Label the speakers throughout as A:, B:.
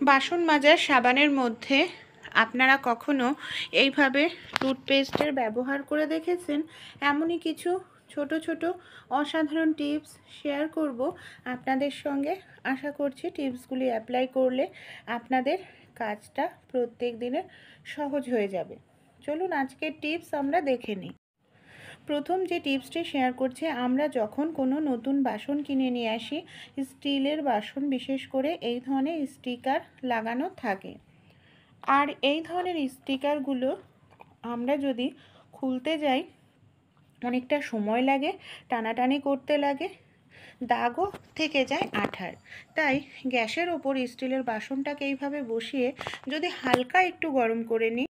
A: বাসন মাজার সাবানের মধ্যে আপনারা কখনো এইভাবে টুথপেস্টের ব্যবহার করে দেখেছেন? এমনই কিছু ছোট ছোট অসাধারণ টিপস শেয়ার করব আপনাদের সঙ্গে। আশা করছি টিপসগুলি অ্যাপ্লাই করলে আপনাদের কাজটা প্রত্যেক দিনের সহজ হয়ে যাবে। চলুন আজকের টিপস আমরা দেখে নিই। প্রথম যে টিপসটি শেয়ার করছি, আমরা যখন কোনো নতুন বাসন কিনে নিয়ে আসি, স্টিলের বাসন বিশেষ করে এই ধরনের স্টিকার লাগানো থাকে। আর এই ধরনের স্টিকারগুলো আমরা যদি খুলতে যাই অনেকটা সময় লাগে, টানাটানি করতে লাগে, দাগও থেকে যায় আঠার। তাই গ্যাসের ওপর স্টিলের বাসনটাকে এইভাবে বসিয়ে যদি হালকা একটু গরম করে নিই,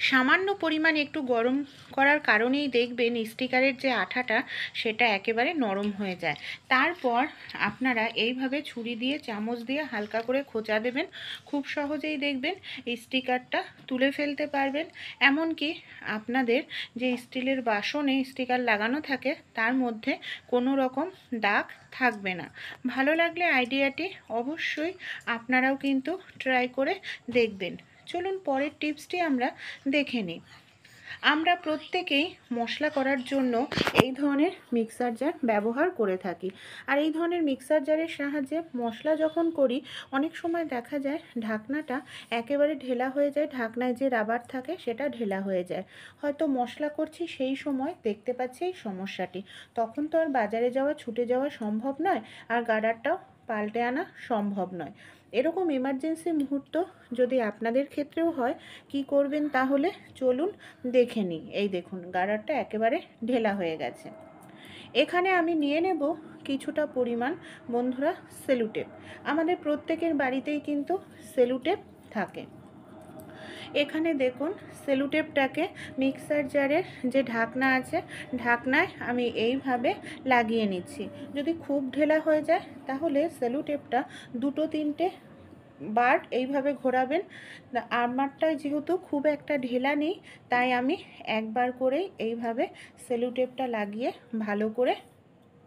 A: সামান্য পরিমাণ একটু গরম করার কারণেই দেখবেন স্টিকারের যে আঠাটা সেটা একেবারে নরম হয়ে যায়। তারপর আপনারা এইভাবে ছুরি দিয়ে চামচ দিয়ে হালকা করে খোঁচা দেবেন, খুব সহজেই দেখবেন স্টিকারটা তুলে ফেলতে পারবেন। এমনকি আপনাদের যে স্টিলের বাসনে স্টিকার লাগানো থাকে তার মধ্যে কোনো রকম দাগ থাকবে না। ভালো লাগলে আইডিয়াটি অবশ্যই আপনারাও কিন্তু ট্রাই করে দেখবেন। চলুন পরের টিপসটি আমরা দেখে নিই। আমরা প্রত্যেকেই মশলা করার জন্য এই ধরনের মিক্সার জার ব্যবহার করে থাকি। আর এই ধরনের মিক্সার জারের সাহায্যে মশলা যখন করি অনেক সময় দেখা যায় ঢাকনাটা একেবারে ঢেলা হয়ে যায়, ঢাকনায় যে রাবার থাকে সেটা ঢেলা হয়ে যায়। হয়তো মশলা করছি সেই সময় দেখতে পাচ্ছি এই সমস্যাটি, তখন তো আর বাজারে যাওয়া ছুটে যাওয়া সম্ভব নয়, আর গার্ডারটাও পাল্টে আনা সম্ভব নয়। এরকম এমার্জেন্সি মুহূর্ত যদি আপনাদের ক্ষেত্রেও হয়, কি করবেন তাহলে চলুন দেখে নিই। এই দেখুন গার্ডারটা একেবারে ঢেলা হয়ে গেছে। এখানে আমি নিয়ে নেব কিছুটা পরিমাণ বন্ধুরা সেলুটেপ। আমাদের প্রত্যেকের বাড়িতেই কিন্তু সেলুটেপ থাকে। এখানে দেখুন সেলুটেপটাকে মিক্সার জারের যে ঢাকনা আছে ঢাকনায় আমি এইভাবে লাগিয়ে নিচ্ছি। যদি খুব ঢেলা হয়ে যায় তাহলে সেলুটেপটা দুটো তিনটে বার এইভাবে ঘোরাবেন। আমারটায় যেহেতু খুব একটা ঢেলা নেই তাই আমি একবার করেই এইভাবে সেলুটেপটা লাগিয়ে ভালো করে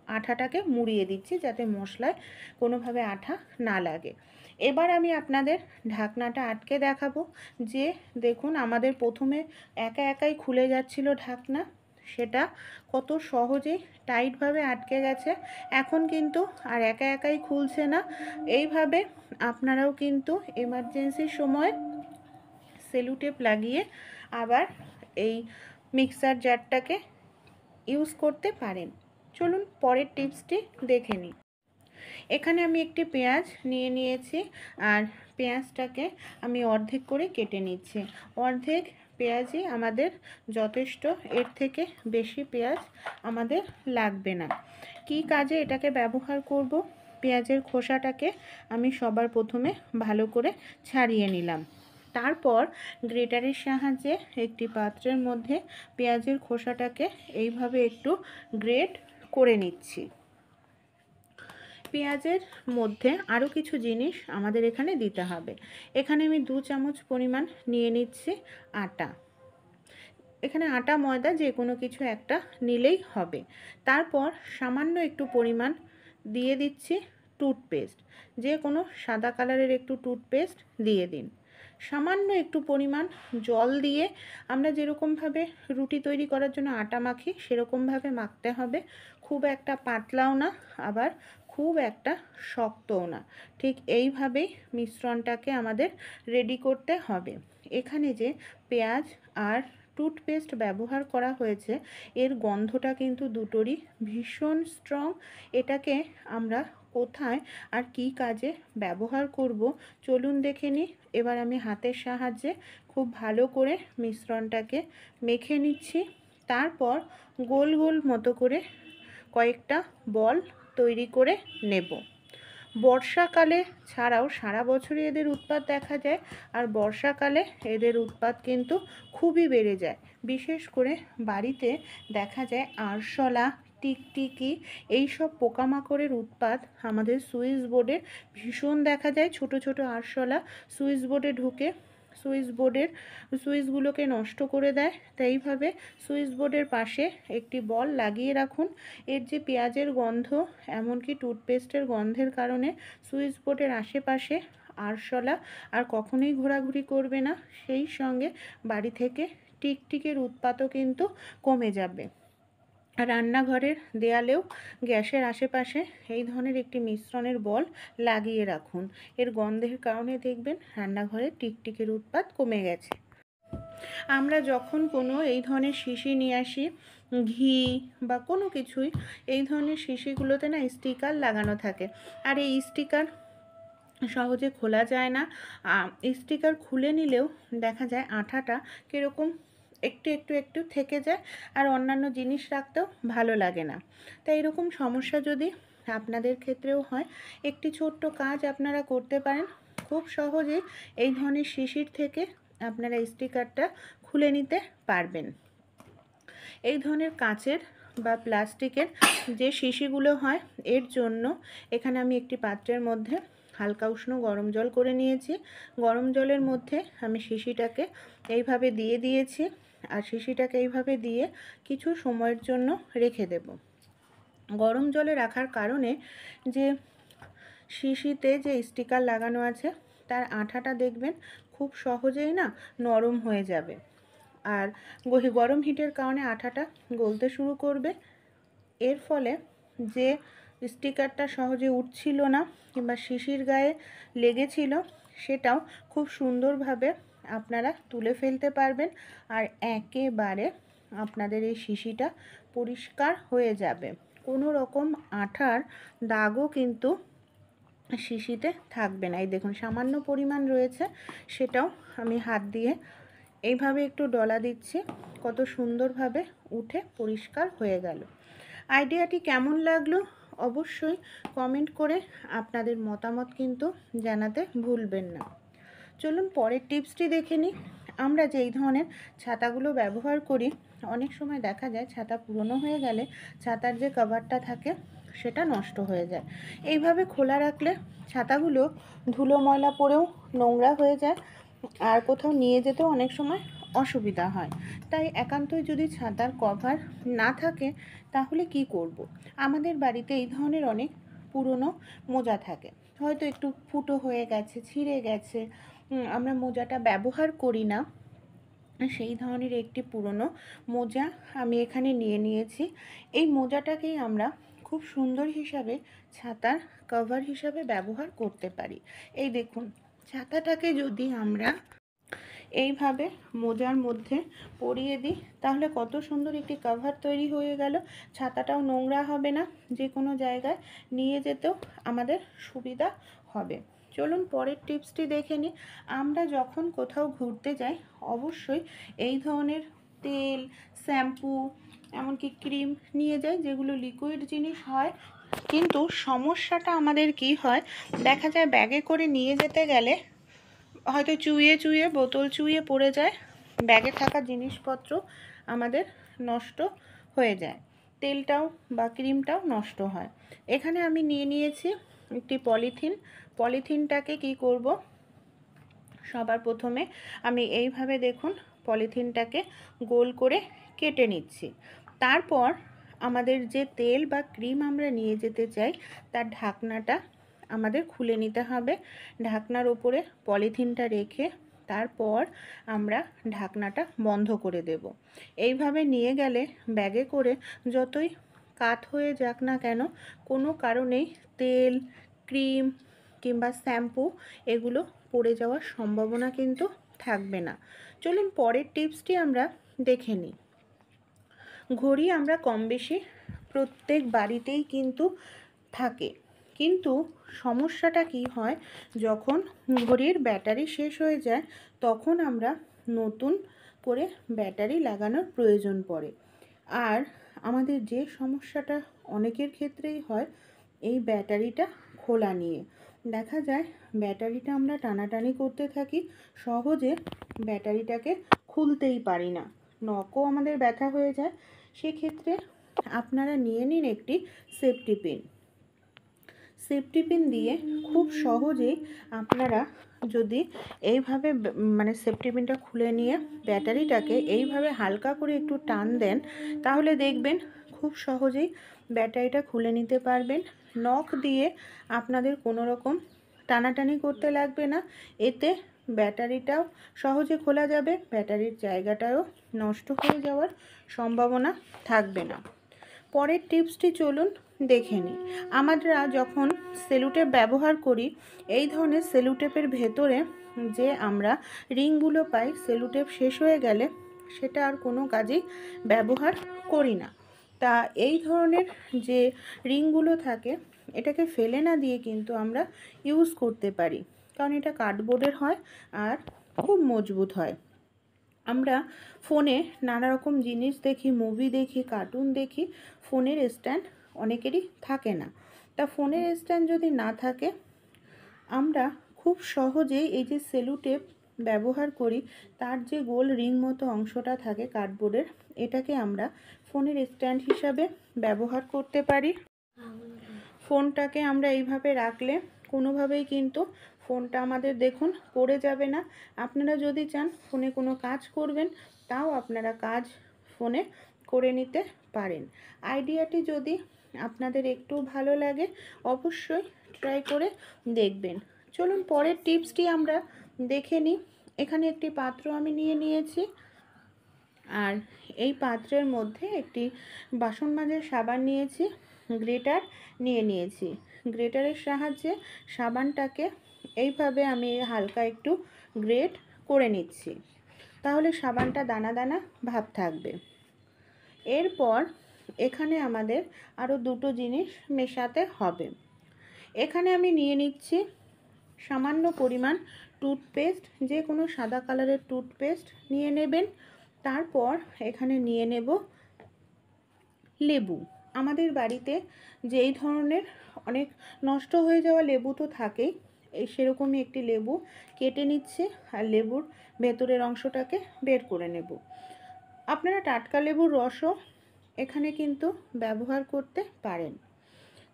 A: আঠাটাকে মুড়িয়ে দিচ্ছি যাতে মশলায় কোনোভাবে আঠা না লাগে। এবার আমি আপনাদের ঢাকনাটা আটকে দেখাবো। যে দেখুন আমাদের প্রথমে একা একাই খুলে যাচ্ছিল ঢাকনা, সেটা কত সহজেই টাইটভাবে আটকে গেছে। এখন কিন্তু আর একা একাই খুলছে না। এইভাবে আপনারাও কিন্তু এমার্জেন্সির সময় সেলুটেপ লাগিয়ে আবার এই মিক্সার জারটাকে ইউজ করতে পারেন। চলুন পরের টিপসটি দেখে নিই। এখানে আমি একটি পেঁয়াজ নিয়ে নিয়েছি, আর পেঁয়াজটাকে আমি অর্ধেক করে কেটে নিচ্ছি। অর্ধেক পেঁয়াজই আমাদের যথেষ্ট, এর থেকে বেশি পেঁয়াজ আমাদের লাগবে না। কী কাজে এটাকে ব্যবহার করব? পেঁয়াজের খোসাটাকে আমি সবার প্রথমে ভালো করে ছাড়িয়ে নিলাম। তারপর গ্রেটারের সাহায্যে একটি পাত্রের মধ্যে পেঁয়াজের খোসাটাকে এইভাবে একটু গ্রেট করে নিচ্ছি। পেঁয়াজের মধ্যে আরও কিছু জিনিস আমাদের এখানে দিতে হবে। এখানে আমি 2 চামচ পরিমাণ নিয়ে নিচ্ছি আটা। এখানে আটা ময়দা যে কোনো কিছু একটা নিলেই হবে। তারপর সামান্য একটু পরিমাণ দিয়ে দিচ্ছি টুথপেস্ট। যে কোনো সাদা কালারের একটু টুথপেস্ট দিয়ে দিন। সামান্য একটু পরিমাণ জল দিয়ে আমরা যেরকমভাবে রুটি তৈরি করার জন্য আটা মাখি সেরকমভাবে মাখতে হবে। খুব একটা পাতলাও না, আবার খুব একটা শক্তও না। ঠিক এইভাবেই মিশ্রণটাকে আমাদের রেডি করতে হবে। এখানে যে পেঁয়াজ আর টুথপেস্ট ব্যবহার করা হয়েছে এর গন্ধটা কিন্তু দুটোরই ভীষণ স্ট্রং। এটাকে আমরা কোথায় আর কি কাজে ব্যবহার করব চলুন দেখে নিই। এবার আমি হাতের সাহায্যে খুব ভালো করে মিশ্রণটাকে মেখে নিচ্ছি। তারপর গোল গোল মতো করে কয়েকটা বল তৈরি করে নেব। বর্ষাকালে ছাড়াও সারা বছরই এদের উৎপাত দেখা যায়, আর বর্ষাকালে এদের উৎপাত কিন্তু খুবই বেড়ে যায়। বিশেষ করে বাড়িতে দেখা যায় আরশোলা, টিকটিকি এইসব পোকামাকড়ের উৎপাত আমাদের সুইচ বোর্ডে ভীষণ দেখা যায়। ছোট ছোট আরশোলা সুইচ বোর্ডে ঢুকে সুইচ বোর্ডের সুইচগুলোকে নষ্ট করে দেয়। তাই এইভাবে সুইচ বোর্ডের পাশে একটি বল লাগিয়ে রাখুন। এর যে পেঁয়াজের গন্ধ এমনকি টুথপেস্টের গন্ধের কারণে সুইচ বোর্ডের আশেপাশে আরশোলা আর কখনোই ঘোরাঘুরি করবে না। সেই সঙ্গে বাড়ি থেকে টিকটিকির উৎপাতও কিন্তু কমে যাবে। রান্নাঘরের দেয়ালেও গ্যাসের আশেপাশে এই ধরনের একটি মিশ্রণের বল লাগিয়ে রাখুন। এর গন্ধের কারণে দেখবেন রান্নাঘরে টিকটিকির উৎপাত কমে গেছে। আমরা যখন কোনো এই ধরনের শিশি নিয়ে আসি, ঘি বা কোনো কিছুই, এই ধরনের শিশিগুলোতে না স্টিকার লাগানো থাকে, আর এই স্টিকার সহজে খোলা যায় না। স্টিকার খুলে নিলেও দেখা যায় আঠাটা কীরকম একটু একটু একটু থেকে যায়, আর অন্যান্য জিনিস রাখতেও ভালো লাগে না। তাই এরকম সমস্যা যদি আপনাদের ক্ষেত্রেও হয়, একটি ছোট্ট কাজ আপনারা করতে পারেন। খুব সহজেই এই ধরনের শিশির থেকে আপনারা স্টিকারটা খুলে নিতে পারবেন। এই ধরনের কাঁচের বা প্লাস্টিকের যে শিশিগুলো হয়, এর জন্য এখানে আমি একটি পাত্রের মধ্যে হালকা উষ্ণ গরম জল করে নিয়েছি। গরম জলের মধ্যে আমি শিশিটাকে এইভাবে দিয়ে দিয়েছি, আর শিশিটাকে এইভাবে দিয়ে কিছু সময়ের জন্য রেখে দেব। গরম জলে রাখার কারণে যে শিশিতে যে স্টিকার লাগানো আছে তার আঠাটা দেখবেন খুব সহজেই না নরম হয়ে যাবে, আর গরম হিটের কারণে আঠাটা গলতে শুরু করবে। এর ফলে যে স্টিকারটা সহজে উঠছিল না কিংবা শিশির গায়ে লেগেছিল, সেটাও খুব সুন্দরভাবে আপনারা তুলে ফেলতে পারবেন, আর একেবারে আপনাদের এই শিশিটা পরিষ্কার হয়ে যাবে। কোনো রকম আঠার দাগও কিন্তু শিশিতে থাকবে না। এই দেখুন সামান্য পরিমাণ রয়েছে, সেটাও আমি হাত দিয়ে এইভাবে একটু ডলা দিচ্ছি, কত সুন্দরভাবে উঠে পরিষ্কার হয়ে গেল। আইডিয়াটি কেমন লাগলো অবশ্যই কমেন্ট করে আপনাদের মতামত কিন্তু জানাতে ভুলবেন না। চলুন পরের টিপসটি দেখে নিই। আমরা যেই ধরনের ছাতাগুলো ব্যবহার করি, অনেক সময় দেখা যায় ছাতা পুরনো হয়ে গেলে ছাতার যে কভারটা থাকে সেটা নষ্ট হয়ে যায়। এইভাবে খোলা রাখলে ছাতাগুলো ধুলো ময়লা পড়েও নোংরা হয়ে যায়, আর কোথাও নিয়ে যেতেও অনেক সময় অসুবিধা হয়। তাই একান্তই যদি ছাতার কভার না থাকে তাহলে কি করব? আমাদের বাড়িতে এই ধরনের অনেক পুরনো মোজা থাকে, হয়তো একটু ফুটো হয়ে গেছে, ছিঁড়ে গেছে, আমরা মোজাটা ব্যবহার করি না। সেই ধরনের একটি পুরনো মোজা আমি এখানে নিয়ে নিয়েছি। এই মোজাটাকেই আমরা খুব সুন্দর হিসাবে ছাতার কভার হিসাবে ব্যবহার করতে পারি। এই দেখুন, ছাতাটাকে যদি আমরা এইভাবে মোজার মধ্যে পরিয়ে দিই তাহলে কত সুন্দর একটি কভার তৈরি হয়ে গেল। ছাতাটাও নোংরা হবে না, যে কোনো জায়গায় নিয়ে যেতেও আমাদের সুবিধা হবে। চলুন পরের টিপসটি দেখে নিই। আমরা যখন কোথাও ঘুরতে যাই অবশ্যই এই ধরনের তেল, শ্যাম্পু, এমনকি ক্রিম নিয়ে যাই, যেগুলো লিকুইড জিনিস হয়। কিন্তু সমস্যাটা আমাদের কি হয়, দেখা যায় ব্যাগে করে নিয়ে যেতে গেলে হয়তো চুইয়ে চুইয়ে বোতল চুইয়ে পড়ে যায়, ব্যাগে থাকা জিনিসপত্র আমাদের নষ্ট হয়ে যায়, তেলটাও বা ক্রিমটাও নষ্ট হয়। এখানে আমি নিয়ে নিয়েছি একটি পলিথিনটাকে কি করব, সবার প্রথমে আমি এইভাবে দেখুন পলিথিনটাকে গোল করে কেটে নিচ্ছি। তারপর আমাদের যে তেল বা ক্রিম আমরা নিয়ে যেতে চাই তার ঢাকনাটা আমাদের খুলে নিতে হবে। ঢাকনার উপরে পলিথিনটা রেখে তারপর আমরা ঢাকনাটা বন্ধ করে দেব। এইভাবে নিয়ে গেলে ব্যাগে করে যতই কাত হয়ে যাক না কেন, কোনো কারণেই তেল, ক্রিম কিংবা শ্যাম্পু এগুলো পড়ে যাওয়ার সম্ভাবনা কিন্তু থাকবে না। চলুন পরের টিপসটি আমরা দেখে নিই। ঘড়ি আমরা কম বেশি প্রত্যেক বাড়িতেই কিন্তু থাকে, কিন্তু সমস্যাটা কি হয়, যখন ঘড়ির ব্যাটারি শেষ হয়ে যায় তখন আমরা নতুন করে ব্যাটারি লাগানোর প্রয়োজন পড়ে। আর আমাদের যে সমস্যাটা অনেকের ক্ষেত্রেই হয়, এই ব্যাটারিটা খোলা নিয়ে দেখা যায় ব্যাটারিটা আমরা টানাটানি করতে থাকি, সহজে ব্যাটারিটাকে খুলতেই পারি না, নখও আমাদের ব্যথা হয়ে যায়। সেক্ষেত্রে আপনারা নিয়ে নিন একটি সেফটি পিন দিয়ে খুব সহজেই আপনারা যদি এইভাবে সেফটি পিনটা খুলে নিয়ে ব্যাটারিটাকে এইভাবে হালকা করে একটু টান দেন, তাহলে দেখবেন খুব সহজেই ব্যাটারিটা খুলে নিতে পারবেন। নখ দিয়ে আপনাদের কোনো রকম টানাটানি করতে লাগবে না। এতে ব্যাটারিটাও সহজে খোলা যাবে, ব্যাটারির জায়গাটাও নষ্ট হয়ে যাওয়ার সম্ভাবনা থাকবে না। পরের টিপসটি চলুন দেখে নিই। আমরা যখন সেলুটেপ ব্যবহার করি, এই ধরনের সেলুটেপের ভেতরে যে আমরা রিংগুলো পাই, সেলুটেপ শেষ হয়ে গেলে সেটা আর কোনো কাজেই ব্যবহার করি না। তা এই ধরনের যে রিংগুলো থাকে, এটাকে ফেলে না দিয়ে কিন্তু আমরা ইউজ করতে পারি, কারণ এটা কার্ডবোর্ডের হয় আর খুব মজবুত হয়। আমরা ফোনে নানা রকম জিনিস দেখি, মুভি দেখি, কার্টুন দেখি, ফোনের স্ট্যান্ড অনেকেরই থাকে না। তা ফোনের স্ট্যান্ড যদি না থাকে, আমরা খুব সহজেই এই যে সেলুটেপ ব্যবহার করি, তার যে গোল রিং মতো অংশটা থাকে কার্ডবোর্ডের, এটাকে আমরা ফোনের স্ট্যান্ড হিসাবে ব্যবহার করতে পারি। ফোনটাকে আমরা এইভাবে রাখলে কোনোভাবেই কিন্তু ফোনটা আমাদের দেখুন পড়ে যাবে না। আপনারা যদি চান ফোনে কোনো কাজ করবেন, তাও আপনারা কাজ ফোনে করে নিতে পারেন। আইডিয়াটি যদি আপনাদের একটু ভালো লাগে, অবশ্যই ট্রাই করে দেখবেন। চলুন পরের টিপসটি আমরা দেখে নিই। এখানে একটি পাত্র আমি নিয়ে নিয়েছি, আর এই পাত্রের মধ্যে একটি বাসন মাজার সাবান নিয়েছি, গ্রেটার নিয়ে নিয়েছি। গ্রেটারের সাহায্যে সাবানটাকে এইভাবে আমি হালকা একটু গ্রেট করে নিচ্ছি, তাহলে সাবানটা দানা দানা ভাব থাকবে। এরপর এখানে আমাদের আরও দুটো জিনিস মেশাতে হবে। এখানে আমি নিয়ে নিচ্ছি সামান্য পরিমাণ টুথপেস্ট, যে কোনো সাদা কালারের টুথপেস্ট নিয়ে নেবেন। তারপর এখানে নিয়ে নেব লেবু। আমাদের বাড়িতে যেই ধরনের অনেক নষ্ট হয়ে যাওয়া লেবু তো থাকেই, এই সেরকমই একটি লেবু কেটে নিচ্ছে, আর লেবুর ভেতরের অংশটাকে বের করে নেব। আপনারা টাটকা লেবুর রসও এখানে কিন্তু ব্যবহার করতে পারেন।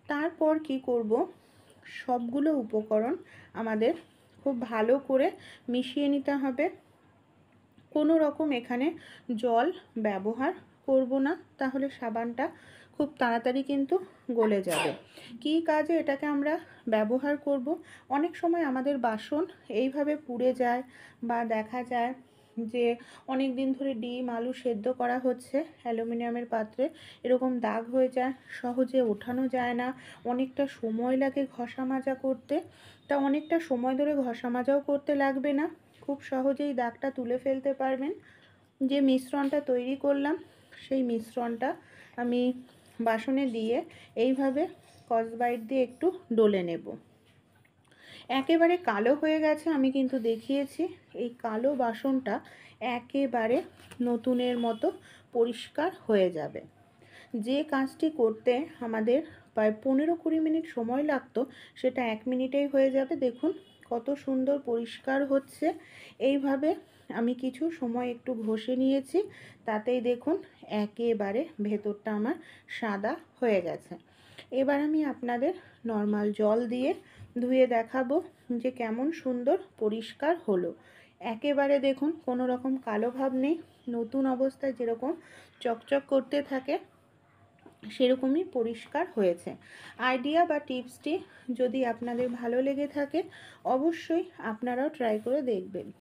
A: তারপর কি করব, সবগুলো উপকরণ আমাদের খুব ভালো করে মিশিয়ে নিতে হবে। কোনো রকম এখানে জল ব্যবহার করব না, তাহলে সাবানটা খুব তাড়াতাড়ি কিন্তু গলে যাবে। কী কাজে এটাকে আমরা ব্যবহার করব, অনেক সময় আমাদের বাসন এইভাবে পুড়ে যায়, বা দেখা যায় যে অনেক দিন ধরে ডিম আলু সেদ্ধ করা হচ্ছে অ্যালুমিনিয়ামের পাত্রে, এরকম দাগ হয়ে যায়, সহজে ওঠানো যায় না, অনেকটা সময় লাগে ঘষা মাজা করতে। তা অনেকটা সময় ধরে ঘষা মাজাও করতে লাগবে না, খুব সহজেই দাগটা তুলে ফেলতে পারবেন। যে মিশ্রণটা তৈরি করলাম, সেই মিশ্রণটা আমি বাসনে দিয়ে এইভাবে স্কচব্রাইট দিয়ে একটু ডলে নেব। একেবারে কালো হয়ে গেছে আমি কিন্তু দেখিয়েছি, এই কালো বাসনটা একেবারে নতুনের মতো পরিষ্কার হয়ে যাবে। যে কাজটি করতে আমাদের প্রায় 15-20 মিনিট সময় লাগতো, সেটা 1 মিনিটেই হয়ে যাবে। দেখুন কত সুন্দর পরিষ্কার হচ্ছে। এইভাবে আমি কিছু সময় একটু ঘষে নিয়েছি, তাতেই দেখুন একেবারে ভেতরটা আমার সাদা হয়ে গেছে। এবার আমি আপনাদের নর্মাল জল দিয়ে ধুয়ে দেখাবো যে কেমন সুন্দর পরিষ্কার হলো। একেবারে দেখুন কোনো রকম কালো ভাব নেই, নতুন অবস্থায় যেরকম চকচক করতে থাকে সেরকমই পরিষ্কার হয়েছে। আইডিয়া বা টিপসটি যদি আপনাদের ভালো লেগে থাকে, অবশ্যই আপনারাও ট্রাই করে দেখবেন।